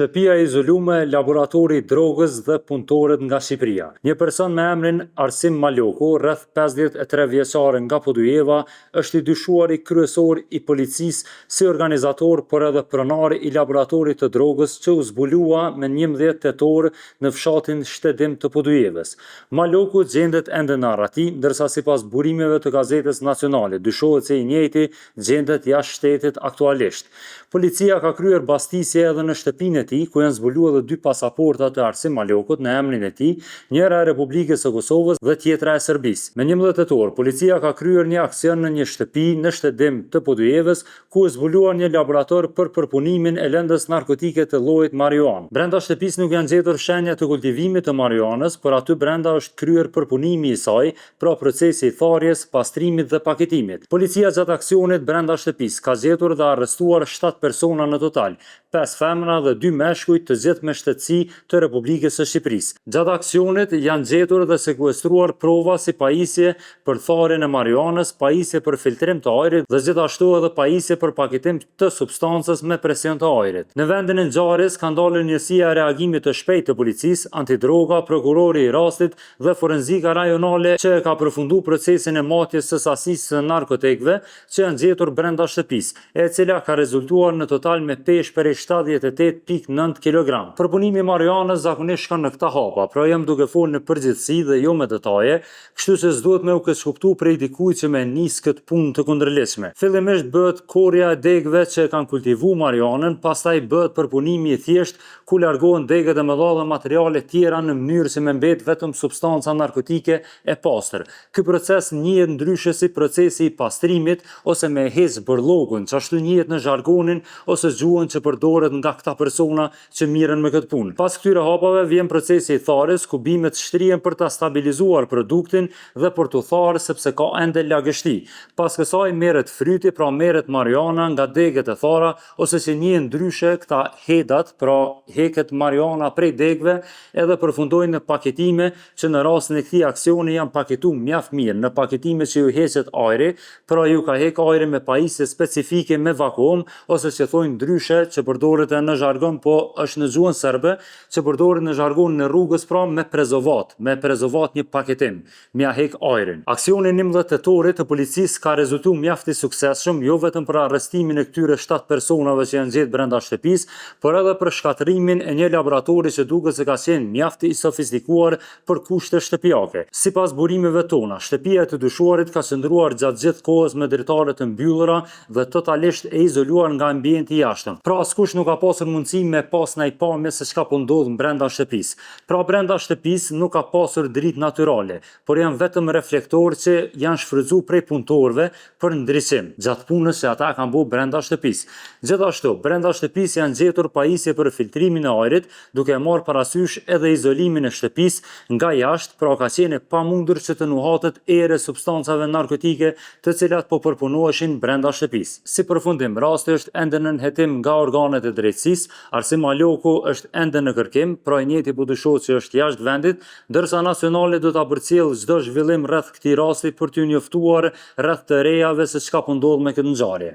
Shtëpia e izolume, laboratori i drogës dhe punëtorët nga Shqipëria. Një person me emrin Arsim Maloku, rreth 53 vjeçar nga Podujeva, është i dyshuari kryesor i policisë si organizator por edhe pronar i laboratorit të drogës që u zbulua me 11 tetor në fshatin Shtedim të Podujevës. Maloku gjendet ende në arrati, ndërsa sipas burimeve të Gazetës Nacionale dyshohet se i njëjti gjendet jashtë shtetit aktualisht. Policia ka kryer bastisje edhe në shtëpinë e tij, ku janë zbuluar edhe 2 pasaporta të Arsim Malokut në emrin e tij, njëra e Republikës së Kosovës dhe tjetra e Serbisë. Me 11 tetor, policia ka kryer një aksion në një shtëpi në Shtedim të Podujevës, ku është zbuluar një laborator për përpunimin e lëndës narkotike të llojit marijuan. Brenda shtëpisë nuk janë gjetur shenja të kultivimit të marijuanës, por aty brenda është kryer përpunimi i saj, pra procesi i tharjes, pastrimit dhe paketimit. Policia gjatë aksionit brenda shtëpisë ka gjetur dhe arrestuar 7 persona në total, 5 femra dhe 2 meshkuj të zgjedhur me shtetësi të Republikës së Shqipërisë. Gjatë aksionit janë gjetur dhe sekuestruar prova si pajisje për tharjen e marijuanës, pajisje për filtrim të ajrit dhe gjithashtu edhe pajisje për paketim të substancës me presion të ajrit. Në vendin e ngjarjes ka ndalur njësia e reagimit të shpejtë të policisë, antidroga, prokurori i rastit dhe forenzika rajonale që e ka përfunduar procesin e matjes së sasisë së narkotikëve që janë gjetur brenda shtëpisë, e cila ka rezultuar në total me peshë për 78.9 kg. Përpunimi i marijuanës zakonisht shkon në këta hapa, pra jam duke folur në përgjithësi dhe jo me detaje, kështu se s'duhet me u keqkuptuar prej dikujt që më nis këtë punë të kundërligjshme. Fillimisht bëhet korrja e degëve që kanë kultivuar marijuanën, pastaj bëhet përpunimi i thjeshtë ku largohen degët e mëdha dhe materiale tjera në mënyrë që më mbet vetëm substanca narkotike e pastër. Ky proces njihet ndryshe si procesi i pastrimit ose me hez borllogun, që ashtu njihet në zhargonin ose gjuhën që përdoret nga këta persona që mirën me këtë punë. Pas këtyre hapave vjen procesi i tharjes, ku bimet shtrihen për ta stabilizuar produktin dhe për t'u tharë sepse ka ende lagështi. Pas kësaj merret fryti, pra merret marijuana nga degët e thara, ose që njihen ndryshe këta hedat, pra heket marijuana prej degëve edhe përfundojnë në paketime që në rastin e këtij aksioni janë paketuar mjaft mirë, në paketime që ju heqet ajri, pra ju ka hek ajri me pajisje specifike me vakuum, ose që thojnë ndryshe që përdoret në zhargon, po është në gjuhën serbe, që përdoret në zhargon në rrugës, pra me prezovat një paketim, mja hek ajrin. Aksioni 11 tetorit të policisë ka rezultuar mjaft i suksesshëm, jo vetëm për arrestimin e këtyre 7 personave që janë gjetur brenda shtëpisë, por edhe për shkatërimin e një laboratori që duket se ka qenë mjaft i sofistikuar për kushte shtëpiake. Sipas burimeve tona, shtëpia e të dyshuarit ka qëndruar gjatë gjithë kohës me dritare të mbyllura dhe totalisht e izoluar nga ambienti i jashtëm. Pra askush nuk ka pasur mundësi me pas ndaj pamje se çka po ndodh brenda shtëpisë. Pra brenda shtëpisë nuk ka pasur dritë natyrale, por janë vetëm reflektorë që janë shfrytzuar prej punëtorëve për ndriçim gjatë punës që ata kanë bërë brenda shtëpisë. Gjithashtu, brenda shtëpisë janë gjetur pajisje për filtrimin e ajrit, duke marrë parasysh edhe izolimin e shtëpisë nga jashtë, pra ka qenë pamundur që të nuhatet erë substancave narkotike të cilat po përpunoheshin brenda shtëpisë. Si përfundim, rasti është ende në hetim nga organet e drejtësisë. Arsim Maloku është ende në kërkim, pra i njëjti po dyshohet që është jashtë vendit, ndërsa nacionali do ta përcjellë çdo zhvillim rreth këtij rasti për t'ju njoftuar rreth të rejave se çka po ndodh me këtë ngjarje.